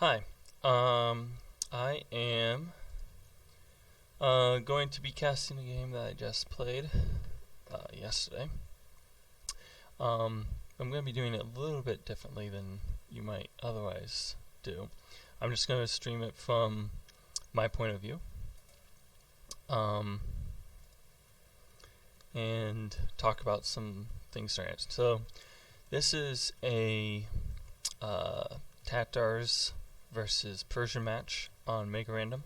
Hi, I am going to be casting a game that I just played yesterday. I'm going to be doing it a little bit differently than you might otherwise do. I'm just going to stream it from my point of view and talk about some things during it. So, this is a Tatars versus Persian match on Mega Random.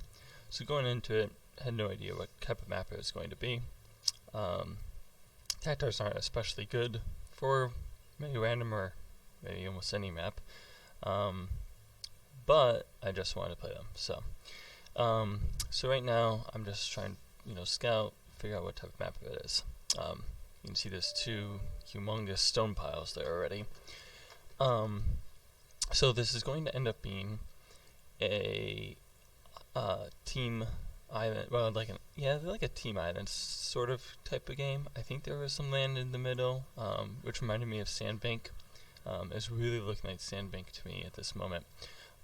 So going into it, I had no idea what type of map it was going to be. Tatars aren't especially good for Mega Random or maybe almost any map, but I just wanted to play them. So right now I'm just trying to scout, figure out what type of map it is. You can see there's two humongous stone piles there already. So this is going to end up being a team island, well, like a team island sort of type of game. I think there was some land in the middle, which reminded me of Sandbank. It's really looking like Sandbank to me at this moment.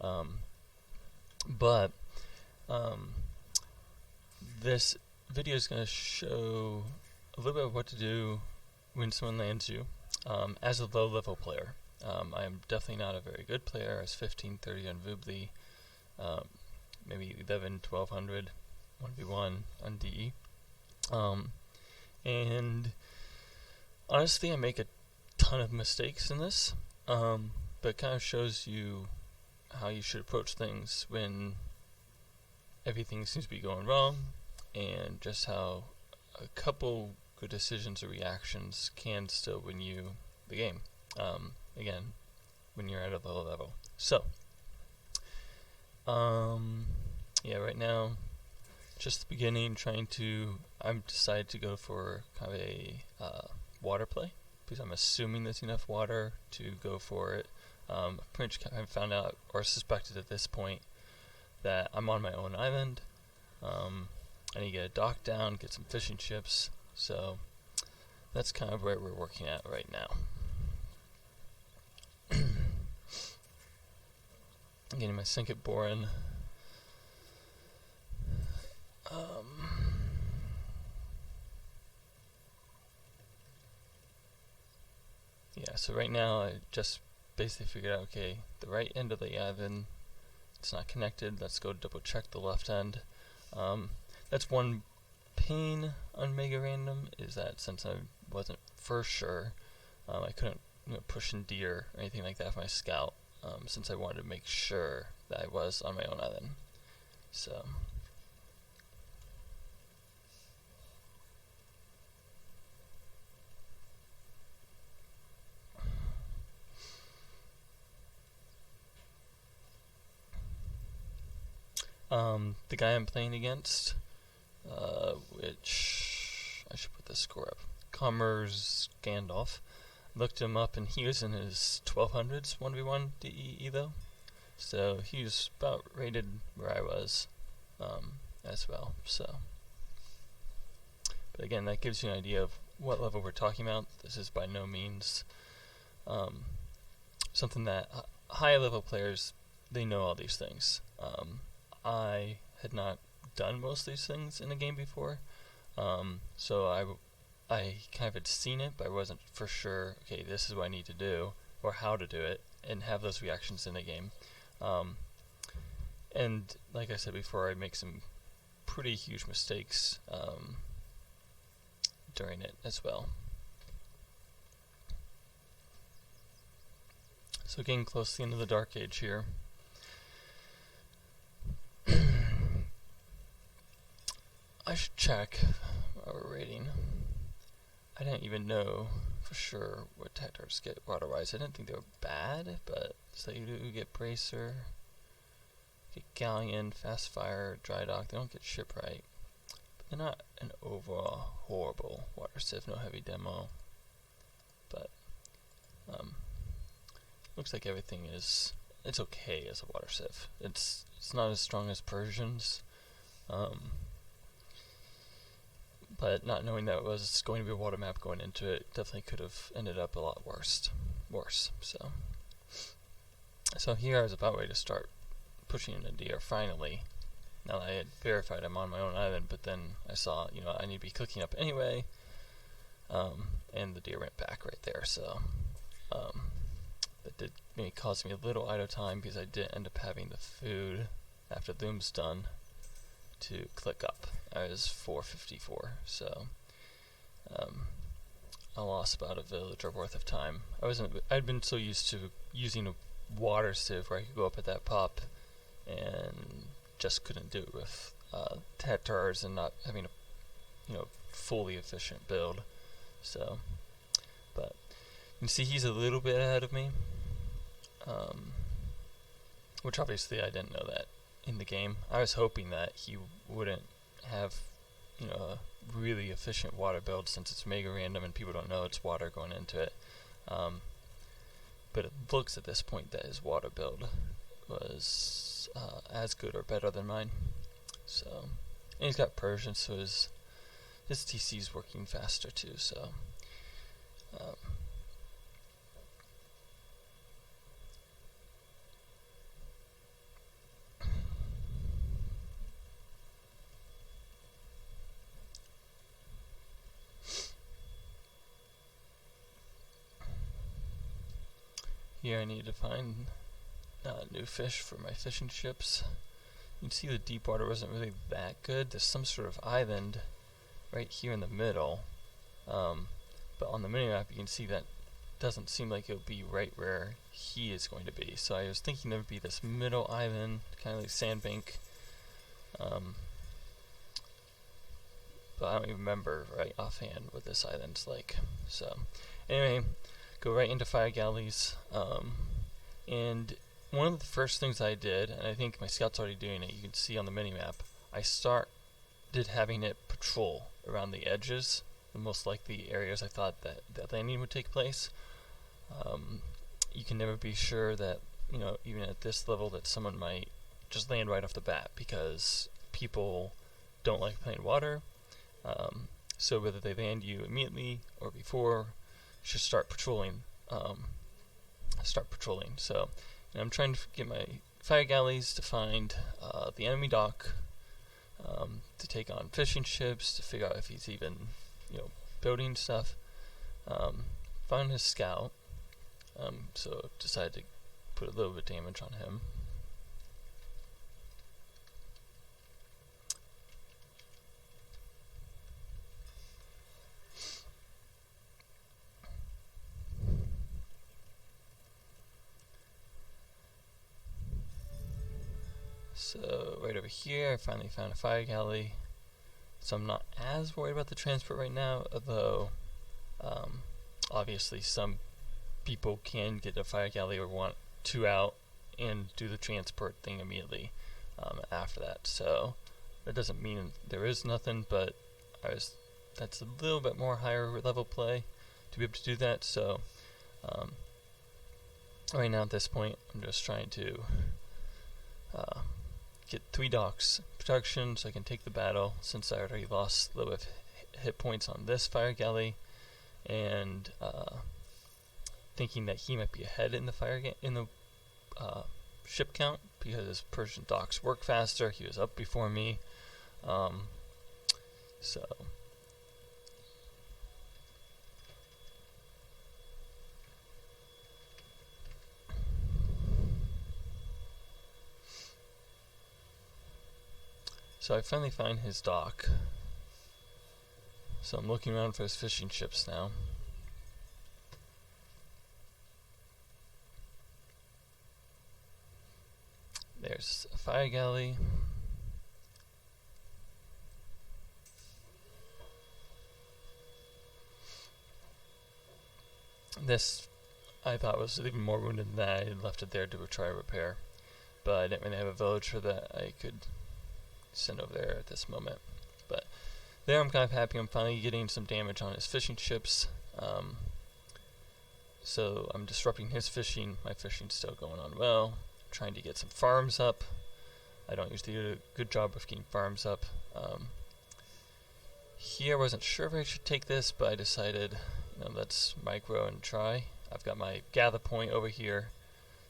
But this video is going to show a little bit of what to do when someone lands you as a low-level player. I am definitely not a very good player. I was 1530 on Voobly, maybe 11, 1200, 1v1 on DE. And honestly, I make a ton of mistakes in this, but it kind of shows you how you should approach things when everything seems to be going wrong, and just how a couple good decisions or reactions can still win you the game. Again, when you're at a low level. So, right now, just the beginning, I've decided to go for kind of a water play, because I'm assuming there's enough water to go for it. Pretty much kind of found out, or suspected at this point, that I'm on my own island. I need to get a dock down, get some fishing chips, so that's kind of where we're working at right now. Getting my sink at boring. So right now I just basically figured out, okay, the right end of the island, it's not connected. Let's go double check the left end. That's one pain on Mega Random, is that since I wasn't for sure, I couldn't push in deer or anything like that for my scout, since I wanted to make sure that I was on my own island. So the guy I'm playing against, which I should put the score up, Commerce Gandalf, looked him up and he was in his 1200s 1v1 DE though, so he was about rated where I was as well. So, but again, that gives you an idea of what level we're talking about. This is by no means something that high level players, they know all these things. I had not done most of these things in a game before, so I kind of had seen it, but I wasn't for sure, okay, this is what I need to do, or how to do it, and have those reactions in the game. And like I said before, I make some pretty huge mistakes during it as well. So getting close to the end of the Dark Age here. I should check our rating. I didn't even know for sure what Tatars get water-wise. I didn't think they were bad, but so you do get Bracer, get Galleon, Fast Fire, Dry Dock. They don't get Shipwright, but they're not an overall horrible water civ. No heavy demo, but looks like everything is, it's okay as a water civ. It's not as strong as Persians. But not knowing that it was going to be a water map going into it, definitely could have ended up a lot worse. So here I was about ready to start pushing in a deer finally. Now that I had verified I'm on my own island, but then I saw, I need to be cooking up anyway, and the deer went back right there, so that did maybe cause me a little idle time because I did end up having the food after the loom's done to click up. I was 454, so I lost about a villager worth of time. I'd been so used to using a water sieve where I could go up at that pop and just couldn't do it with Tatars and not having a fully efficient build. So, but you can see he's a little bit ahead of me, which obviously I didn't know that in the game. I was hoping that he wouldn't have a really efficient water build since it's mega random and people don't know it's water going into it. But it looks at this point that his water build was as good or better than mine. So, and he's got Persian, so his TC's working faster too. So, here I need to find new fish for my fishing ships. You can see the deep water wasn't really that good. There's some sort of island right here in the middle, but on the minimap you can see that doesn't seem like it would be right where he is going to be. So I was thinking there would be this middle island, kind of like sandbank, but I don't even remember right offhand what this island's like. So anyway, go right into fire galleys, and one of the first things I did, and I think my scout's already doing it, you can see on the minimap, I started having it patrol around the edges, the most likely areas I thought that landing would take place. You can never be sure that, even at this level, that someone might just land right off the bat, because people don't like playing water. So whether they land you immediately or before, you should start patrolling. So, and I'm trying to get my fire galleys to find the enemy dock, to take on fishing ships, to figure out if he's even, building stuff. Found his scout, so decided to put a little bit of damage on him. So right over here I finally found a fire galley, so I'm not as worried about the transport right now, although obviously some people can get a fire galley or want two out and do the transport thing immediately after that. So that doesn't mean there is nothing, but that's a little bit more higher level play to be able to do that. So right now at this point I'm just trying to get 3 docks production so I can take the battle, since I already lost a little bit of hit points on this fire galley, and thinking that he might be ahead in the ship count because his Persian docks work faster. He was up before me, so I finally find his dock. So I'm looking around for his fishing ships now. There's a fire galley. This I thought was even more wounded than that. I had left it there to try to repair, but I didn't really have a villager that I could send over there at this moment. But there I'm kind of happy I'm finally getting some damage on his fishing ships. So I'm disrupting his fishing. My fishing's still going on well. Trying to get some farms up. I don't usually do a good job of getting farms up. Here I wasn't sure if I should take this, but I decided, let's micro and try. I've got my gather point over here,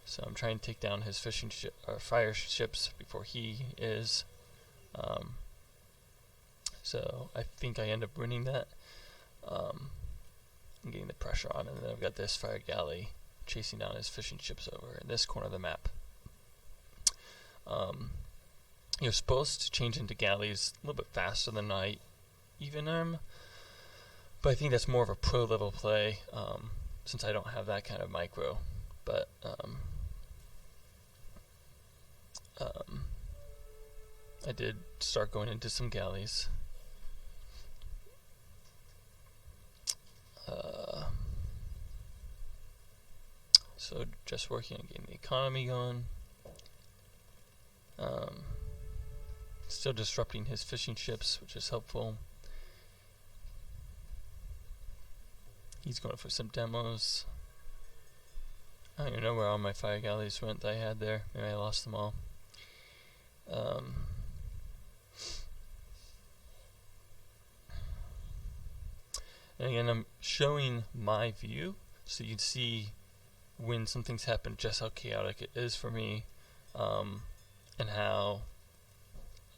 So I'm trying to take down his fire ships before he is. So I think I end up winning that. I'm getting the pressure on, and then I've got this fire galley chasing down his fishing ships over in this corner of the map. You're supposed to change into galleys a little bit faster than I even am, but I think that's more of a pro level play, since I don't have that kind of micro. But I did start going into some galleys. So just working on getting the economy going. Still disrupting his fishing ships, which is helpful. He's going for some demos. I don't even know where all my fire galleys went that I had there. Maybe I lost them all. And again, I'm showing my view so you can see when some things happen just how chaotic it is for me, and how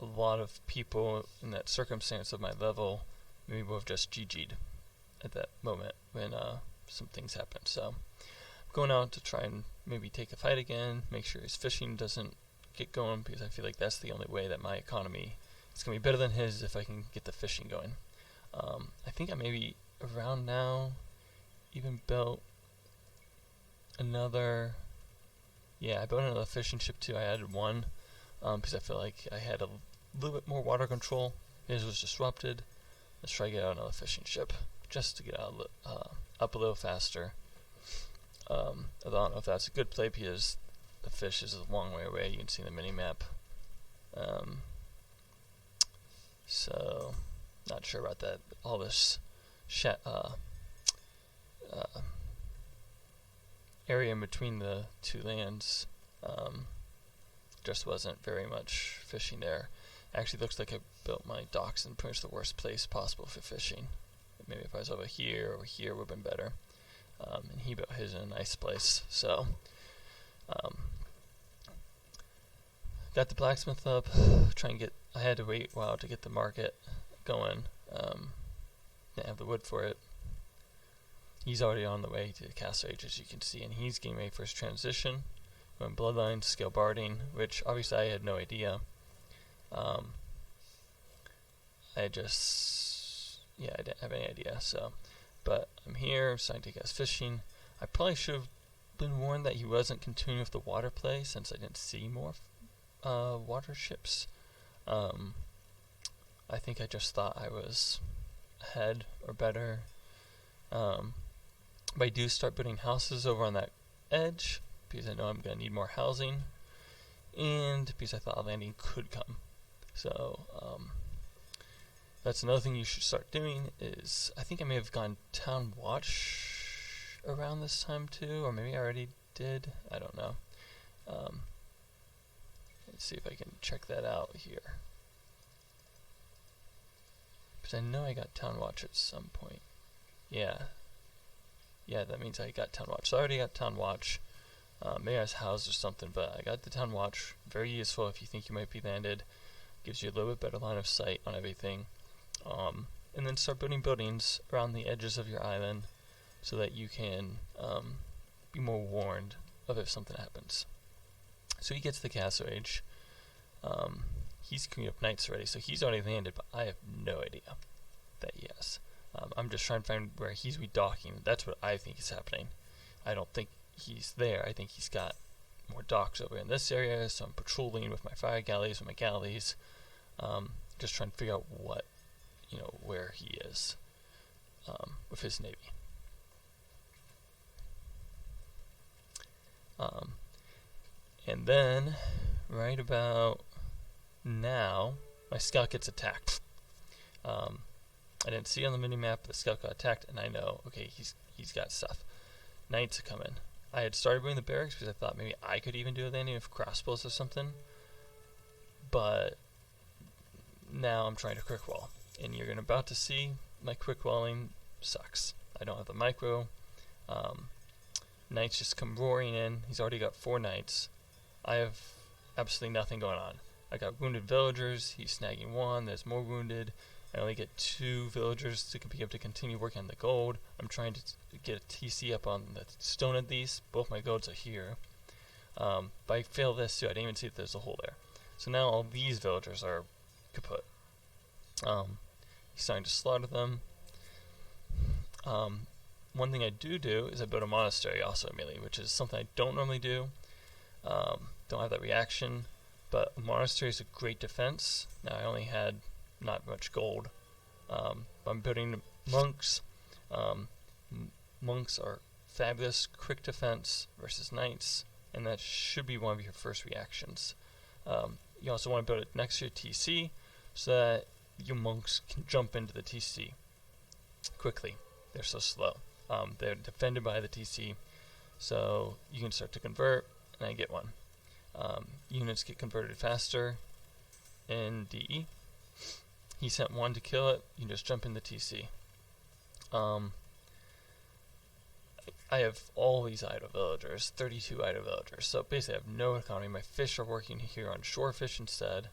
a lot of people in that circumstance of my level maybe would have just GG'd at that moment when some things happen. So I'm going out to try and maybe take a fight again, make sure his fishing doesn't get going, because I feel like that's the only way that my economy is going to be better than his, if I can get the fishing going. I think I maybe around now even built another, I built another fishing ship too. I added one because I feel like I had a little bit more water control. His was disrupted. Let's try to get out another fishing ship just to get out up a little faster. I don't know if that's a good play because the fish is a long way away. You can see the mini map. So not sure about that. All this area in between the two lands just wasn't very much fishing there. Actually looks like I built my docks in pretty much the worst place possible for fishing. Maybe if I was over here would have been better. And he built his in a nice place. So got the blacksmith up, I had to wait a while to get the market going. Didn't have the wood for it. He's already on the way to the Castle Age, as you can see, and he's getting ready for his transition. Going Bloodline, Scale Barding, which obviously I had no idea. I didn't have any idea. So, but I'm here, starting to take us fishing. I probably should have been warned that he wasn't continuing with the water play, since I didn't see more water ships. I think I just thought I was ahead or better. But I do start building houses over on that edge because I know I'm going to need more housing, and because I thought a landing could come. So that's another thing you should start doing is, I think I may have gone Town Watch around this time too, or maybe I already did. I don't know. Let's see if I can check that out here. Because I know I got Town Watch at some point. Yeah, that means I got Town Watch. So I already got Town Watch. Maybe I was housed or something, but I got the Town Watch. Very useful if you think you might be landed. Gives you a little bit better line of sight on everything. And then start building buildings around the edges of your island so that you can be more warned of if something happens. So he gets the Castle Age. He's queuing up knights already, so he's already landed, but I have no idea that he has. I'm just trying to find where he's redocking. That's what I think is happening. I don't think he's there. I think he's got more docks over in this area, so I'm patrolling with my fire galleys, with my galleys, just trying to figure out where he is with his navy. And then, right about now, my scout gets attacked. I didn't see on the minimap the scout got attacked, and I know, okay, he's got stuff. Knights are coming. I had started building the barracks because I thought maybe I could even do a landing with crossbows or something, but now I'm trying to quick wall, and you're about to see my quick walling sucks. I don't have the micro. Knights just come roaring in. He's already got 4 knights. I have absolutely nothing going on. I got wounded villagers. He's snagging 1. There's more wounded. I only get 2 villagers to be able to continue working on the gold. I'm trying to get a TC up on the stone at these. Both my golds are here. But I failed this too. I didn't even see that there's a hole there. So now all these villagers are kaput. He's starting to slaughter them. One thing I do is I build a monastery also immediately, which is something I don't normally do. Don't have that reaction, but a monastery is a great defense. Now I only had not much gold. I'm building monks. Monks are fabulous, quick defense versus knights, and that should be one of your first reactions. You also want to build it next to your TC so that your monks can jump into the TC quickly. They're so slow. They're defended by the TC, so you can start to convert, and I get one. Units get converted faster in DE. He sent 1 to kill it. You can just jump in the TC. I have all these idle villagers, 32 idle villagers. So basically I have no economy. My fish are working here on shore fish instead.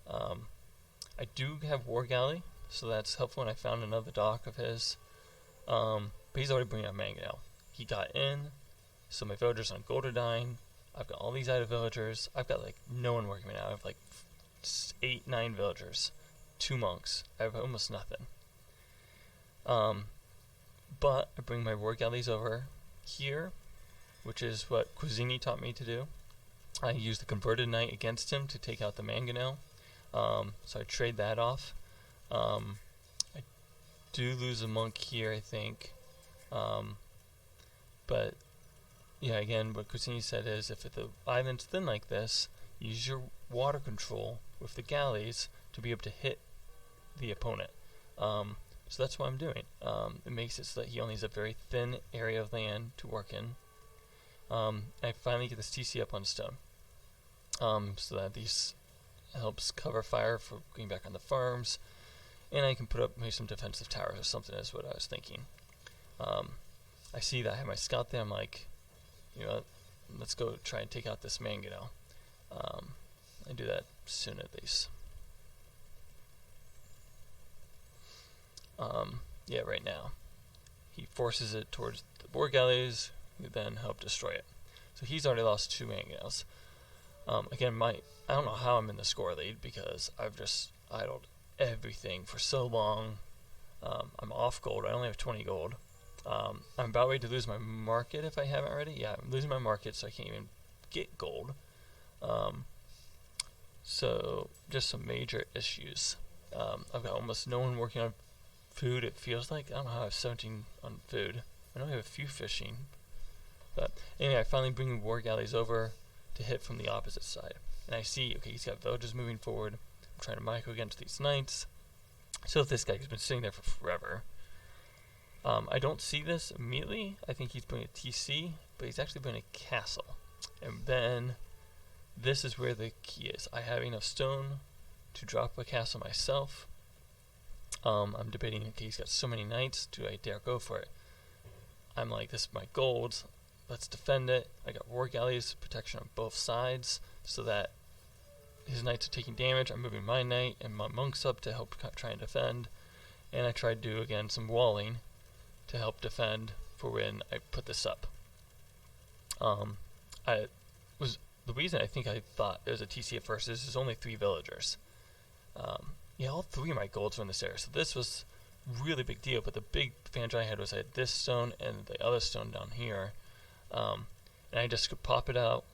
I do have War Galley, so that's helpful, and I found another dock of his. But he's already bringing up mangonel. He got in, so my villagers on gold are dying. I've got all these idle villagers. I've got like no one working me now. I have like 8, 9 villagers, 2 monks. I have almost nothing. But I bring my war galleys over here, which is what Cuisini taught me to do. I use the converted knight against him to take out the mangonel. So I trade that off. I do lose a monk here, I think. But yeah, again, what Cuisini said is if the island's thin like this, use your water control with the galleys to be able to hit the opponent. So that's what I'm doing. It makes it so that he only has a very thin area of land to work in. I finally get this TC up on stone, so that these helps cover fire for going back on the farms, and I can put up maybe some defensive towers or something is what I was thinking. I see that I have my scout there. I'm like, you know, let's go try and take out this mangonel. I do that soon at least. Yeah, right now. He forces it towards the war galleys, who then help destroy it. So he's already lost 2 mangonels. Again, I don't know how I'm in the score lead because I've just idled everything for so long. I'm off gold. I only have 20 gold. I'm about ready to lose my market if I haven't already. Yeah, I'm losing my market, so I can't even get gold. So just some major issues. I've got almost no one working on food, it feels like. I don't know how I have 17 on food. I know I have a few fishing. But anyway, I finally bring war galleys over to hit from the opposite side. And I see, okay, he's got villages moving forward. I'm trying to micro against these knights. So if this guy's been sitting there for forever. I don't see this immediately. I think he's putting a TC, but he's actually putting a castle. And then this is where the key is. I have enough stone to drop a castle myself. I'm debating, okay, he's got so many knights, do I dare go for it? I'm like, this is my gold, let's defend it. I got war galleys, protection on both sides, so that his knights are taking damage. I'm moving my knight and my monks up to help try and defend. And I tried to do, again, some walling to help defend for when I put this up. The reason I think I thought there was a TC at first is there's only 3 villagers. Yeah, all 3 of my golds were in this area, so this was really big deal. But the big advantage I had was I had this stone and the other stone down here, and I just could pop it out,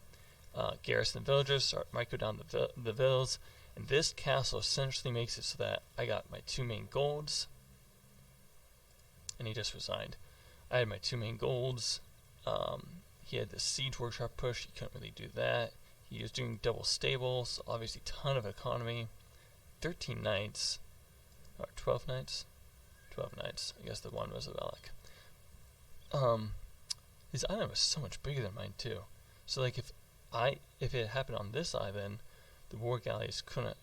garrison the villagers, start micro down the villas, and this castle essentially makes it so that I got my 2 main golds, and he just resigned. I had my 2 main golds. He had the siege workshop push. He couldn't really do that. He was doing double stables, obviously ton of economy. 13 knights, or 12 knights? 12 knights. I guess the one was a relic. His island was so much bigger than mine too. So like if it happened on this island, the war galleys couldn't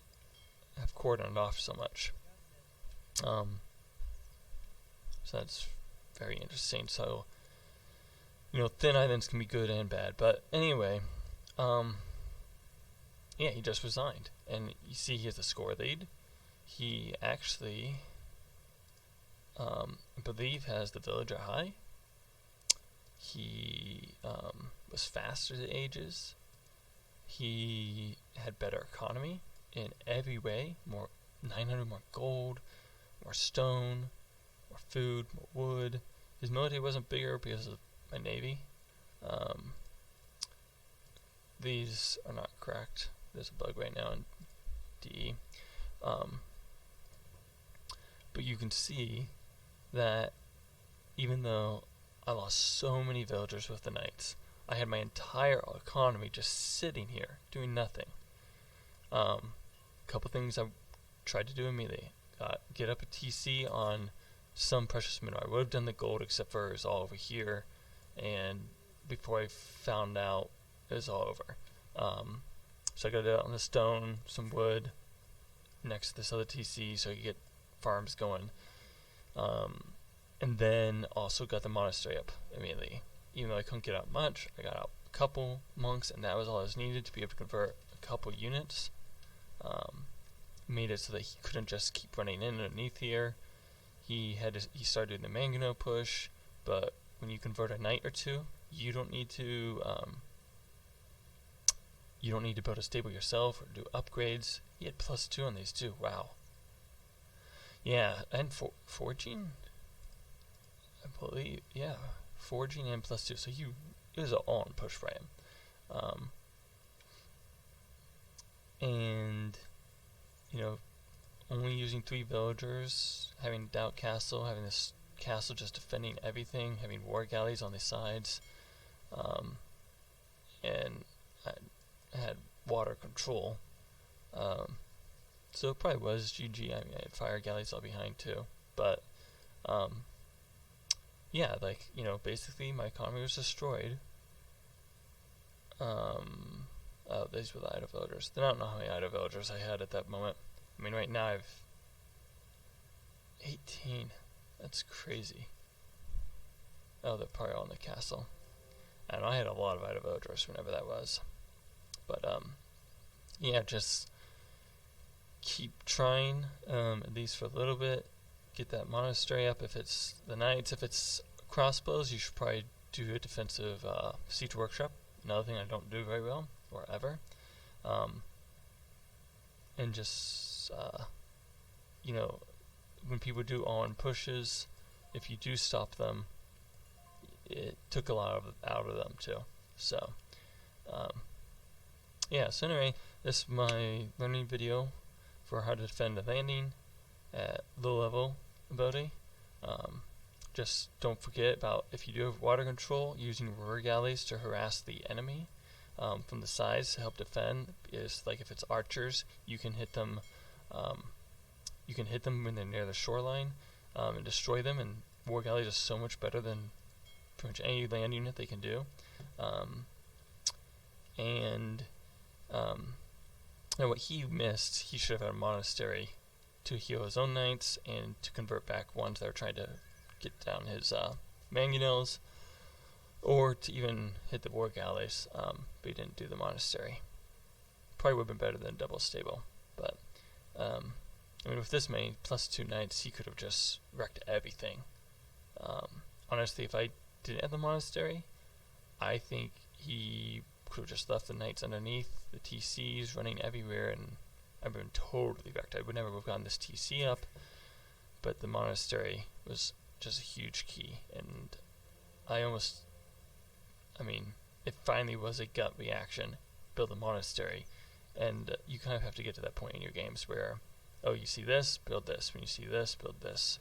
have cordoned off so much. So that's very interesting. So thin islands can be good and bad. But anyway, yeah, he just resigned, and you see he has a score lead. He actually, I believe, has the villager high. He was faster as it ages. He had better economy in every way. 900 more gold, more stone, more food, more wood. His military wasn't bigger because of my navy. These are not correct. There's a bug right now in DE. But you can see that even though I lost so many villagers with the knights, I had my entire economy just sitting here doing nothing. Couple things I tried to do immediately. Get up a TC on some precious mineral. I would have done the gold, except for it was all over here, and before I found out it was all over. So I got it on the stone, some wood next to this other TC so I could get farms going. And then also got the monastery up immediately. Even though I couldn't get out much, I got out a couple monks, and that was all I was needed to be able to convert a couple units. Made it so that he couldn't just keep running in underneath here. He started doing the mangonel push, but when you convert a knight or two, you don't need to build a stable yourself or do upgrades. He had +2 on these too. Wow. Yeah, and forging, I believe. Yeah, forging and +2. So it was an all-in push for him. And only using 3 villagers, having Doubt Castle, having this castle just defending everything, having war galleys on the sides, and I had water control. So it probably was GG. I mean, I had fire galleys all behind too. But yeah, basically my economy was destroyed. Oh, these were the idle villagers. I don't know how many idle villagers I had at that moment. I mean, right now I have 18. That's crazy. Oh, they're probably all in the castle. And I had a lot of idle villagers whenever that was. But yeah, just keep trying, at least for a little bit. Get that monastery up if it's the knights. If it's crossbows, you should probably do a defensive siege workshop. Another thing I don't do very well, or ever. And just, when people do all-in pushes, if you do stop them, it took a lot out of them too. So, yeah, so anyway, this is my learning video for how to defend a landing at low level ability. Just don't forget about, if you do have water control, using rear galleys to harass the enemy from the sides to help defend. Is like if it's archers, you can hit them. You can hit them when they're near the shoreline and destroy them. And war galleys are so much better than pretty much any land unit they can do. And what he missed, he should have had a monastery to heal his own knights and to convert back ones that are trying to get down his mangonels, or to even hit the war galleys, but he didn't do the monastery. Probably would have been better than double stable, but I mean, with this many +2 knights, he could have just wrecked everything. Honestly, if I didn't have the monastery, I think he could have just left the knights underneath, the TCs running everywhere, and I've been totally wrecked. I would never have gotten this TC up, but the monastery was just a huge key, and it finally was a gut reaction, build a monastery, and you kind of have to get to that point in your games where, oh, you see this, build this, when you see this, build this,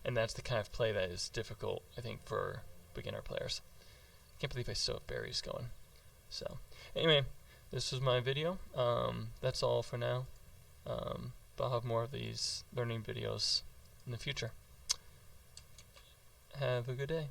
and that's the kind of play that is difficult, I think, for beginner players. I can't believe I still have berries going. So, anyway, this was my video. That's all for now, but I'll have more of these learning videos in the future. Have a good day.